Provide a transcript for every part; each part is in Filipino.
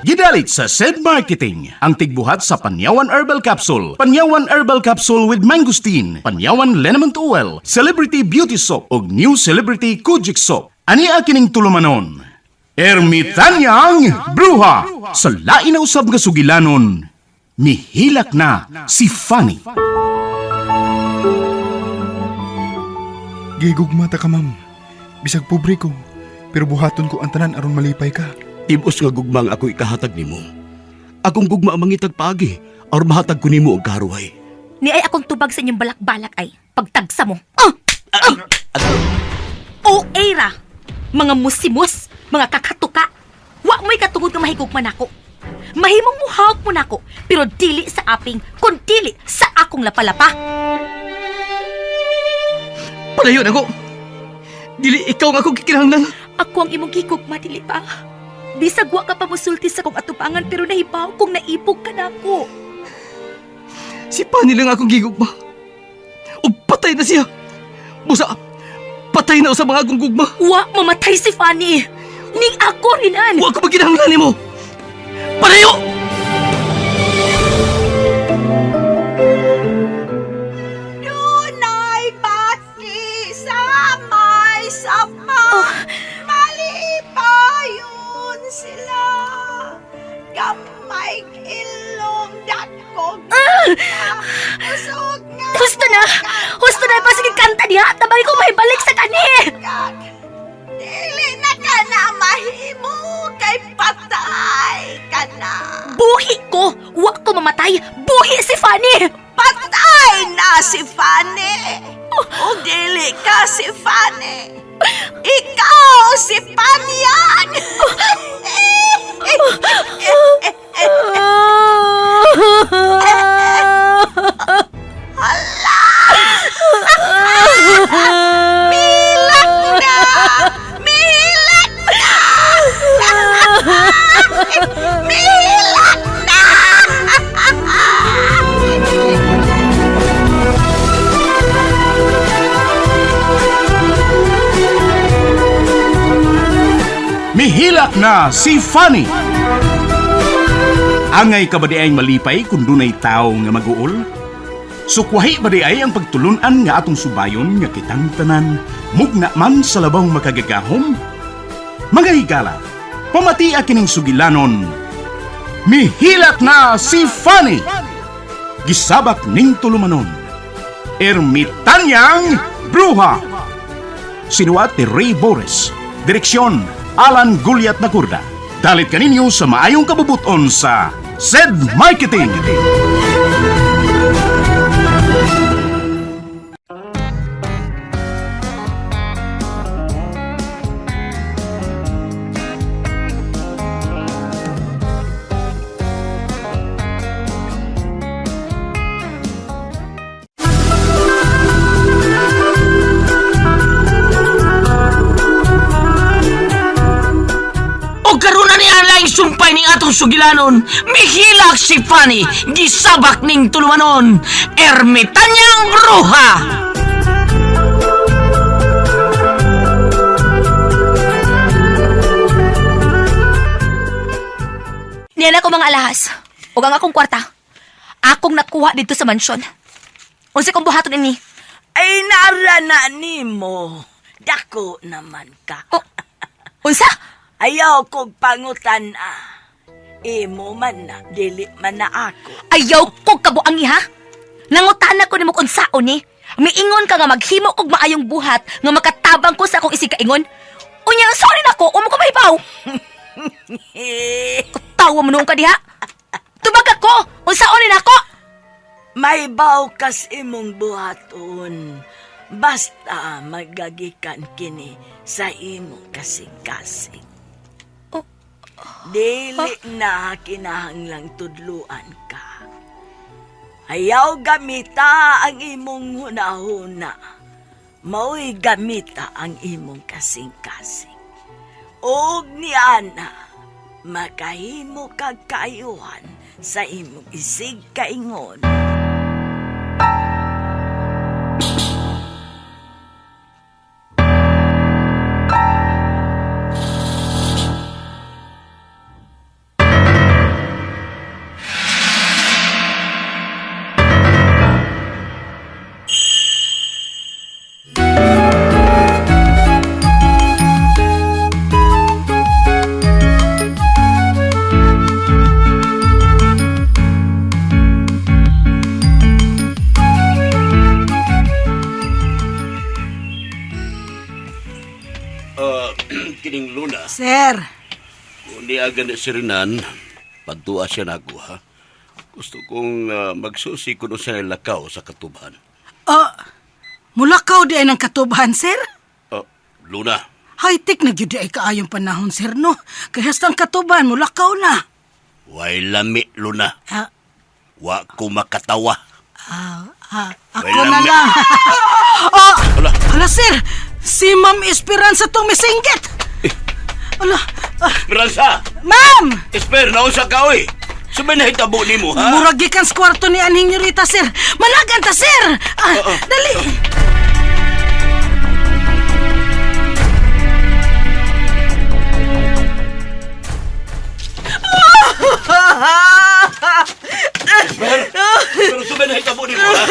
Gidalit sa SED Marketing, ang tigbuhat sa Panyawan Herbal Capsule, Panyawan Herbal Capsule with Mangosteen, Panyawan Liniment Oil, Celebrity Beauty Soap, ug New Celebrity Kojic Soap. Ani akining tulumanon. Ermitanyang Bruha! Sa lain na usab nga sugilanon, mihilak na si Fanny. Gigugmata ka, ma'am. Bisag pobre ko, pero buhaton ko ang tanan aron malipay ka. Tibos nga gugmang ako ikahatag nimo. Akong gugma ang mangitag pagi, or mahatag ko nimo og karuhay. Ni ay akong tubag sa inyong balak-balak ay pagtagsa mo. O era! Mga musimos, mga kakatuka. Wa mo'y katungod nga mahigugman ako. Mahimong muhawak mo nako, pero dili sa aping, kun dili sa akong lapalapa. Palayon ako! Dili ikaw nga akong kikinahanglan. Ako ang imong gigugma, dili pa. Bisag wa ka pa musulti sa kong atubangan, pero nahibaw kong naipog ka na ako. Si Pani lang akong gigugma. O patay na siya. Busa, patay na sa mga akong gugma. Wa mamatay si Fanny. Ning ako rinan. Wa ko maginahanglan nimo. Palayo! Dunay bati sa may sapa. Malipayon sila. Gamay ilong dakog. Usog nga. Husto na! Husto na! Pasig kanta niya! Tabay ko mahibalik sa kani! Dili na ka na mahimo kay patay ka na. Buhi ko! Wa ko mamatay! Buhi si Fanny! Patay na si Fanny. O dili ka si Fanny. Ikaw si Panyan. Hala! Milak na! Milak na! Milak na! Mihilak na si Fanny. Angay ka ba di ay malipay kung dunay tao nga mag-uol? Sukwahi ba di ay ang pagtulunan nga atong subayon nga kitang tanan, mugna man sa labang makagagahom? Mga higala, pamati kining sugilanon. Mihilak na si Fanny. Gisabak ning tulumanon. Ermitanyang Bruha. Sinuat ni Ray Boris. Direksyon Alan Gulyat Nagurda. Dalit kaninyo sa maayong kabubuton sa SED Marketing. Sumpay ning atong sugilanon, mihilak si Fanny, gisabak ning tulumanon, Ermitanyang Bruha! Niyan ako mga alahas. Ug ang akong kwarta. Akong nakuha dito sa mansyon. Unsa kong buhaton ini? Ay narana nimo. Dako naman ka. Oh, unsa? Ayaw kong pangutan Imo man na, dili man na ako. Ayaw ko kabuang ha? Nangutana ko nimo kung saon ni. Miingon ka nga maghimo og maayong buhat nga makatabang ko sa akong isig-kaingon. Unya, sorry na ko, umo ko mahibaw. Katawa mo noong ka diha. Tubag ako, unsaon ni nako? Mahibaw kas imong buhaton. Basta magagikan kini sa imong kasing-kasing. Dili na kinahanglang tudluan ka. Ayaw gamita ang imong hunahuna. Mao'y gamita ang imong kasing-kasing. Og ni ana, makahimo kag kaayuhan sa imong isig kaingon. sir. Kung di aga na si Renan, padua siya na ako, ha? Gusto kong magsusi kuno sa lakaw sa katuban. Mulakaw di ay ng katubahan, sir? Luna, High-tech na gyud di ay kaayong panahon, sir, no? Kaya hastang katubahan, mulakaw na. way lami, Luna. Ah, Wa ko makatawa. ako Wala na na. lang. Ala. Ala, sir! Si Ma'am Esperanza tong misinggit! Ala, Esperanza! Ma'am! Esper, naunsa ka, oy! Sabay na hitabo ni mo, ha? Murag gikan sa kwarto ni Aning Yorita, sir! Managan ta, sir! Dali! Pero sabay na hitabo ni mo, ha?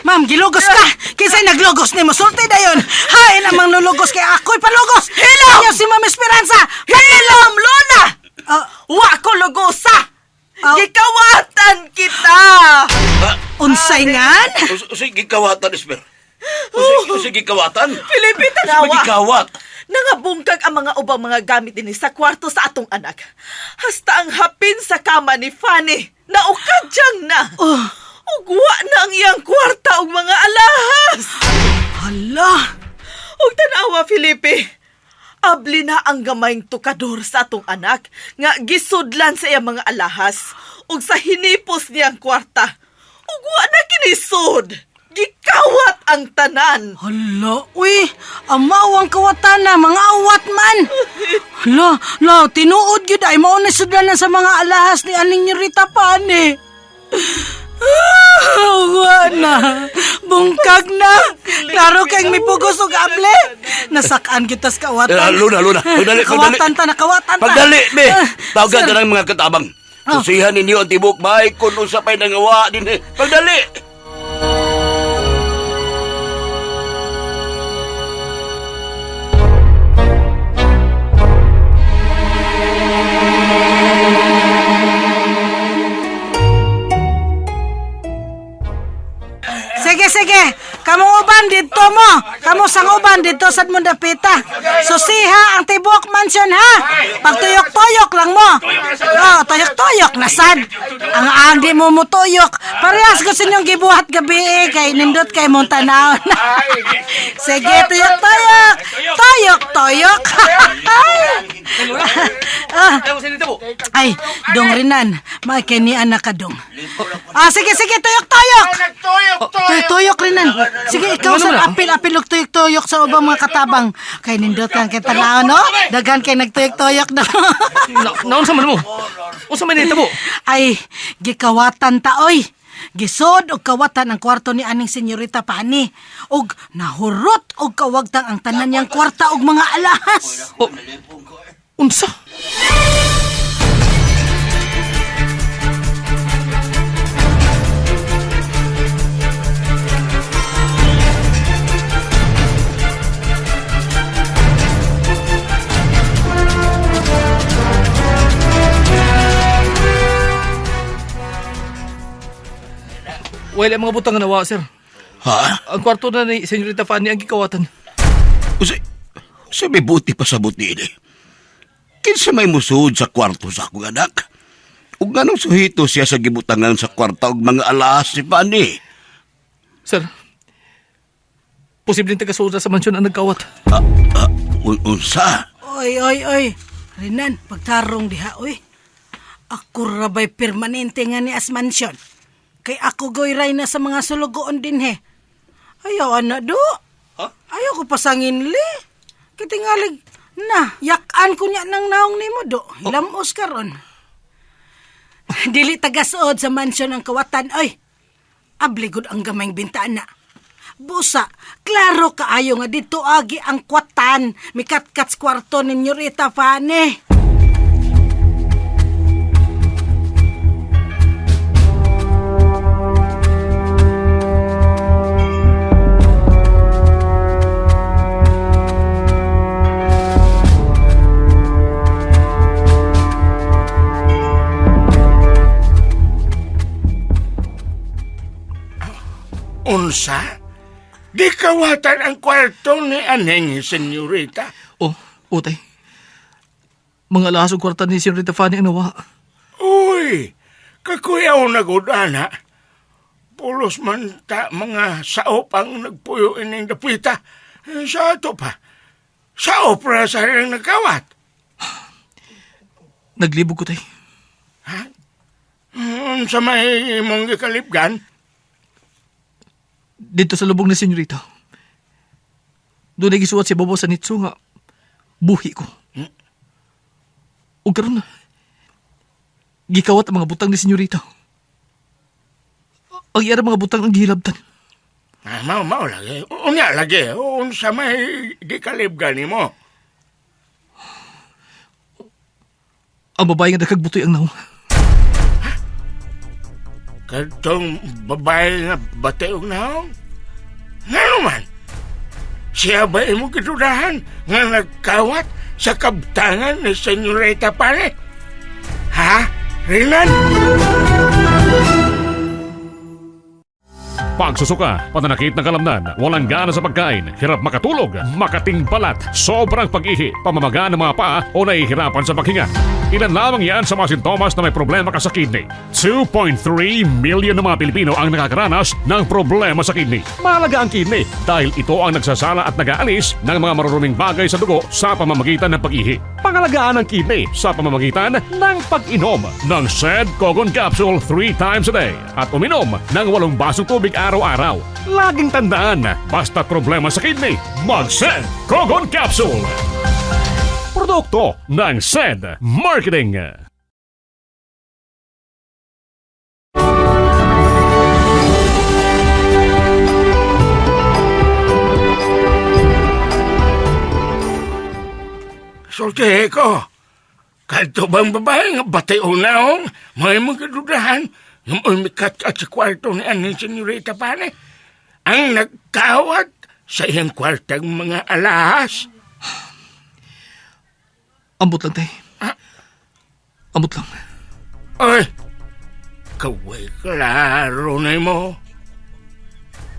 Ma'am, gilugos ka! Kisay naglugos ni mo, sulti dayon! Hay, namang lulugos kay ako'y palugos! Hilom! Si Ma'am Esperanza! Hilom, Luna! Wa ko lugosa! Gikawatan kita! Unsay ngan? Sige, kawatan, Esper. Sige, kawatan. Filipe, Sige, tanawa! kawat. Nangabungkag ang mga ubang mga gamit din sa kwarto sa atong anak. Hasta ang hapin sa kama ni Fanny, naukadyang na. Ugwa na ang iyang kwarta og mga alahas. Hala! Og tanawa, Felipe. Abli na ang gamayng tukador sa atong anak nga gisudlan sa iyang mga alahas ug sa hinipos niyang kwarta. Ugwa na kinisod. Gikawat ang tanan. Hala, uy! Amawang kawatan na, mga awat man! Hala, tinuod yun ay mauna sudlanan sa mga alahas ni Aning Yorita Pani. Uwa na! Bungkag na! Klaro kayong may pugos o able! Nasakaan kita sa kawatan. Luna, pagdali. Kawatan ta na, kawatan ta! Pagdali, be! Tawagan sir. ka ng mga katabang. Susihan ninyo ang tibok bahay kung usapay nangawa din. Pagdali! Sige. Kamu uban dito mo. Kamu sang uban dito sa mo dapita. Susiha ang tibok mansion, ha? Pagtuyok-tuyok lang mo. Tuyok-tuyok na sad. Ang andi mo mutuyok. Parehas ko sa inyong gibuhat gabi kay nindot kay mong tanaw. Sige, tuyok-tuyok. Tuyok-tuyok. Ay, dong rinan. Maikini anak ka dong. Sige, tuyok-tuyok. Tuyok rinan. Sige, ikaw sa apil-apil og tuyok-tuyok sa ubang mga katabang. Kay nindot kang kita na, no? Dagan kay nagtuyok-tuyok na. Naon sa man mo? Unsa man nito mo? Ay, gikawatan ta, oy. Gisod og kawatan ang kwarto ni Aning Senyorita Pani. Og nahurot og kawagtang ang tanan niyang kwarta og mga alahas. Unsa? Wala mga butang nga nawa, sir. Ha? Ang kwarto na ni Senyorita Fanny ang gikawatan. Sa may buti pa sa buti ni. Kinsa may musud sa kwarto sa akong anak. Ug ganong suhito siya sa gibutangan sa kwarta og mga alahas si Fanny. Sir, posibleng taga-suda sa mansyon ang nagkawat. Unsa? Oy. Rinan, pagtarong diha, oy. Ako rabay permanente nga ni Asmansyon. Kay ako goyray na sa mga sulugoon din, he. Ayaw, anak, do. Ayaw ko pasangin, li. Kitingalig, na, yakan ko niya ng naong ni mo, do. Hilamos ka ron. Dili tagasood sa mansyon ang kawatan, oy. Abligod ang gamayng bintana. Busa, klaro kaayo nga dito agi ang kwatan. Mikat-kats kwarto ni Yorita Fanny. Unsa? Di kawatan ang kwarto ni Aning Senyorita. Oh, Utay. Mga lasong kwarta ni Senorita Fanny ang nawa. Uy, kakuyaw na gud ana. Pulos man ta mga saop ang nagpuyo ining dapita. Sa ato pa. Saop ra sa rin nagkawat. Naglibog ko tay. Sa may imong gikalipgan, Dito sa lubong ni Senyorita. Doon ay gisuwat si Bobo sa nitso nga buhi ko. O karon na. Gikawat ang mga butang ni Senyorita. Ang iyara mga butang ang gihilabtan. mao lagi. Unya lagi. Sa may gikalipgan ni mo. Ang babae nga nakagbutoy ang naong. Kadtong babae nga bateog na nga naman. Siya ba imong kidudahan nga nagkawat sa kabtangan ni Senyorita Pane? Ha? Rinan? Pagsusuka, pananakit ng kalamnan, walang gana sa pagkain, hirap makatulog, makating balat, sobrang pag-ihi, pamamaga ng mga paa o nahihirapan sa paghinga. Ilan lamang yan sa mga sintomas na may problema ka sa kidney. 2.3 million ng mga Pilipino ang nakakaranas ng problema sa kidney. Mahalaga ang kidney dahil ito ang nagsasala at nag-aalis ng mga maruruming bagay sa dugo sa pamamagitan ng pag-ihi. Pangalagaan ang kidney sa pamamagitan ng pag-inom ng SED Cogon Capsule 3 times a day at uminom ng 8 basong tubig araw-araw. Laging tandaan, basta problema sa kidney, mag-SED Cogon Capsule! Produkto ng SED Marketing. Sulti ko. Kadto bang babae nga bateo naong may mga kadudahan nga umikat at sa kwarto ni aning Senyorita Pane ang nagkawat sa iyang kwartang mga alahas. Ambot lang tay. Ambot lang. Ay, kaway klaro na mo.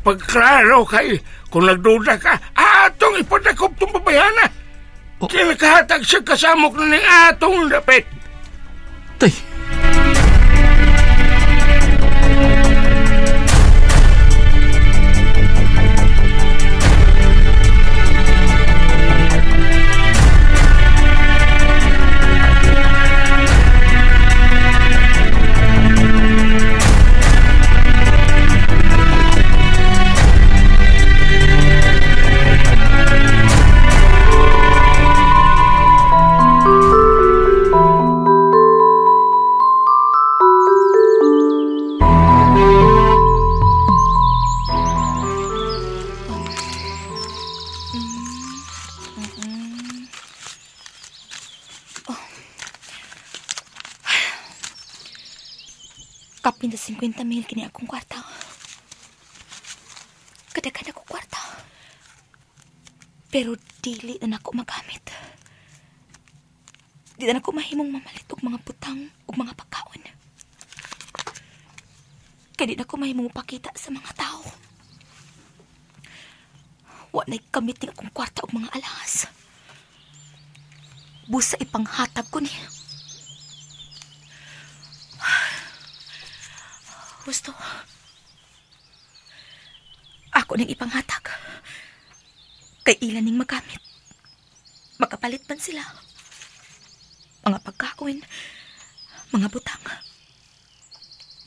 Pagklaro kay kung nagduda ka, atong ipadakop tong babayana. Kinakahatag siya kasamok na ng atong dapit. Tay. Kapin na 50 mil kini akong kwarta. Kadaghan ako kwarta. Pero dili na ako magamit. Di na ako mahimong mamalit og mga butang ug mga pagkaon. Kaya di na ako mahimong pakita sa mga tao. Wa na'y kamiting akong kwarta og mga alahas. Busa ipanghatag ko niya. Gusto. Ako ning ipanghatag. Kay ilan ning magamit. Makapalit man sila. Mga pagkaon, mga butang.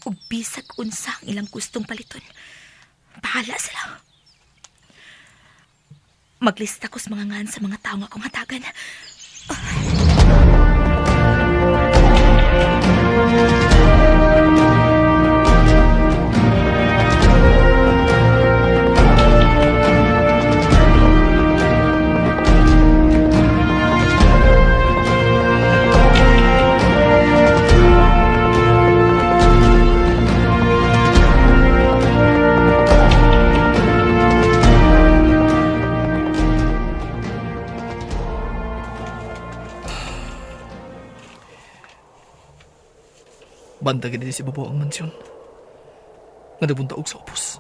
Ug bisag unsa ang ilang gustong paliton. Bahala sila. Maglista ko sa mga ngan sa mga tao nga akong hatagan. Banda gini si Bobo ang mansyon. Nga nabunta og sa upos.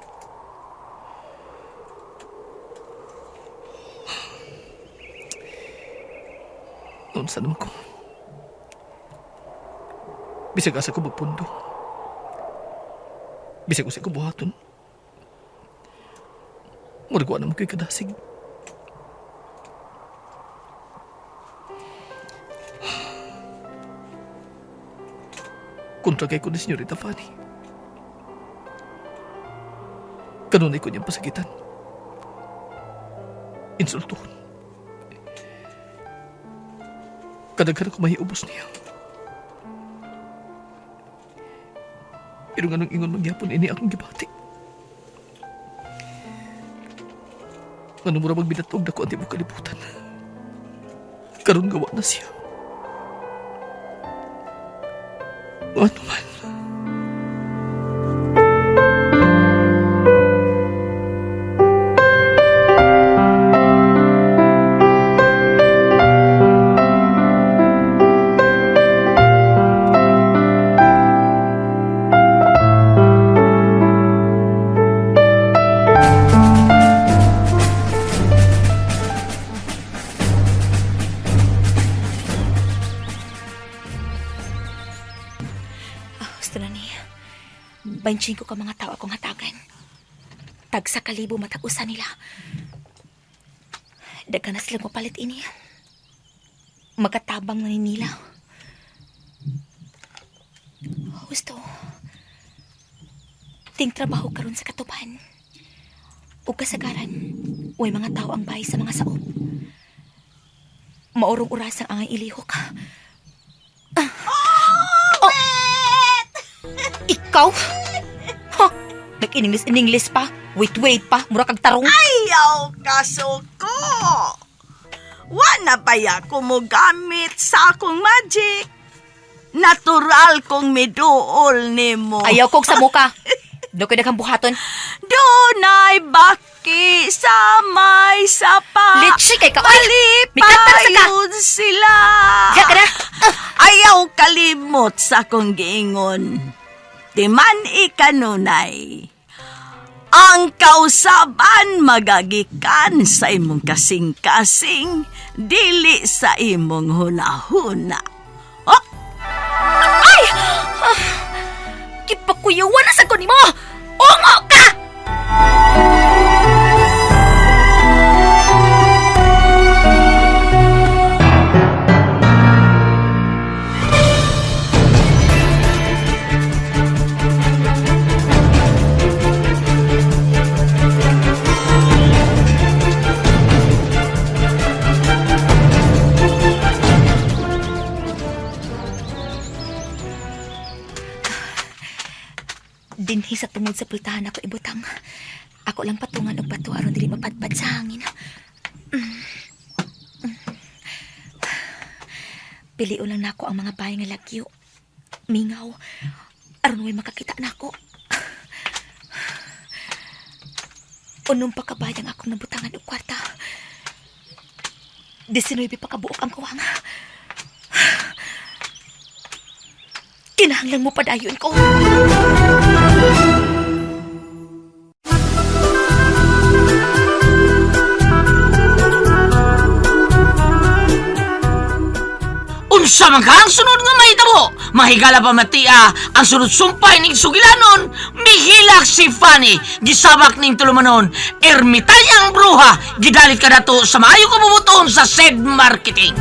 Noon sa naman ko. Bisag asa ko magpundo. Bisag ko sa ko buhaton. Muragwa naman ko'y kadasig. Kontra kay ko ni Senyorita Fanny. Kanunay ko niyang pasakitan. Insultuhon. Kadaghan ako mahiubos niya. Pero nga nung ingon magyapon, ini akong gibati. Ano mura magbinatog na ko ang tibok kalibutan. Karon gawa na siya. Ano man. Gusto na ni. 25 ka mga tao akong hatagan. Tag sa kalibo matag-usa nila. Daga na silang mapalit ini. Magkatabang na ni nila. Gusto. Ting trabaho karon sa katuban. O kasagaran, way mga tao ang bahay sa mga saop. Maurong oras ang angay ilihok. Ikaw? Huh? Nag-English pa? Wait pa? Mura kag tarong? Ayaw kasuko! Wala pa ako mo gamit sa akong magic. Natural kong miduol ni mo. Ayaw kong sa muka. Doon ko na kang buhaton. Dunay baki sa may sapa. Litsi kay ka. May kantar sa ka. Palipayon sila. Diyan ka na. Ayaw kalimot sa kong giingon. Timan ikanunay. Ang kausaban magagikan sa imong kasing-kasing, dili sa imong hunahuna. Oh! Ay! Kipakuyawan na sa ko ni mo! Ungo ka! Dinhi sa tungod sa pultahan ako ibutang. Ako lang patungan og bato aron dili mapadpad sa hangin. Piliu lang nako ang mga bahay nga lagyo. Mingaw aron way makakita nako. Unong pagkabayang akong nabutangan og kwarta. 19 pa kabuok ang kuwang. Kinahanglan mo padayon ko. Unsa man ka ang sunod nga mahitabo? Mahigala pa matia ang sunod sumpay ning sugilanon. Mihilak si Fanny, gisabak ning tulumanon. Ermitanyang bruha, gidalit ka nato sa maayo kabubuton sa said marketing.